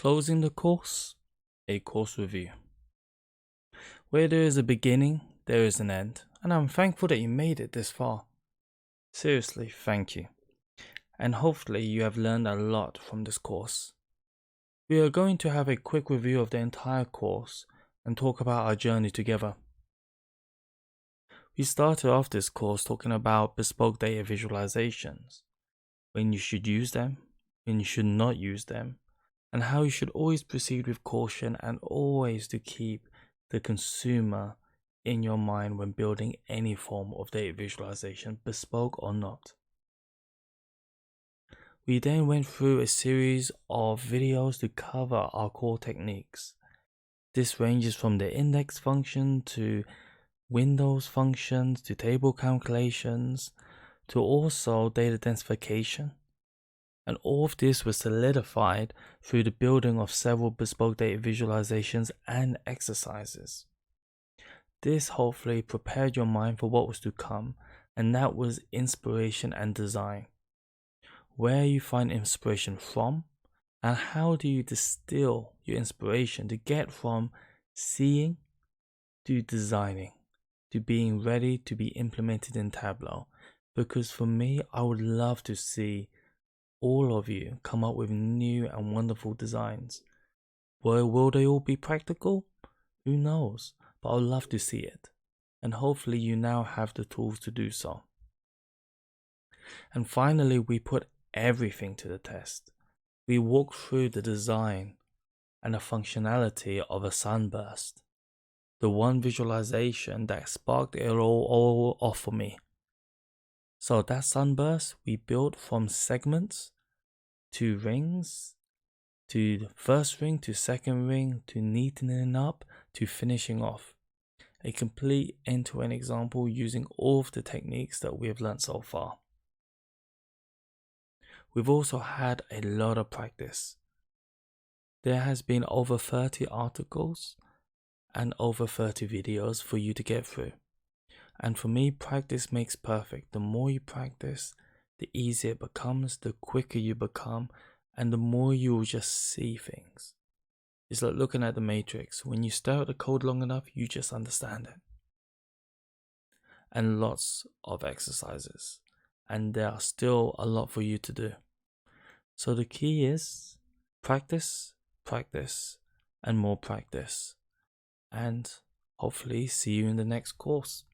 Closing the course, a course review. Where there is a beginning, there is an end, and I'm thankful that you made it this far. Seriously, thank you. And hopefully you have learned a lot from this course. We are going to have a quick review of the entire course and talk about our journey together. We started off this course talking about bespoke data visualizations, when you should use them, when you should not use them, and how you should always proceed with caution and always to keep the consumer in your mind when building any form of data visualization, bespoke or not. We then went through a series of videos to cover our core techniques. This ranges from the index function to Windows functions to table calculations to also data densification. And all of this was solidified through the building of several bespoke data visualizations and exercises. This hopefully prepared your mind for what was to come, and that was inspiration and design. Where you find inspiration from, and how do you distill your inspiration to get from seeing to designing to being ready to be implemented in Tableau. Because for me, I would love to see all of you come up with new and wonderful designs. Will they all be practical? Who knows? But I would love to see it. And hopefully you now have the tools to do so. And finally, we put everything to the test. We walked through the design and the functionality of a sunburst. The one visualization that sparked it all off for me. So that sunburst we built from segments to rings, to the first ring, to second ring, to neatening up, to finishing off. A complete end-to-end example using all of the techniques that we have learned so far. We've also had a lot of practice. There has been over 30 articles and over 30 videos for you to get through. And for me, practice makes perfect. The more you practice, the easier it becomes, the quicker you become, and the more you will just see things. It's like looking at the matrix. When you stare at the code long enough, you just understand it. And lots of exercises. And there are still a lot for you to do. So the key is practice, practice, and more practice. And hopefully see you in the next course.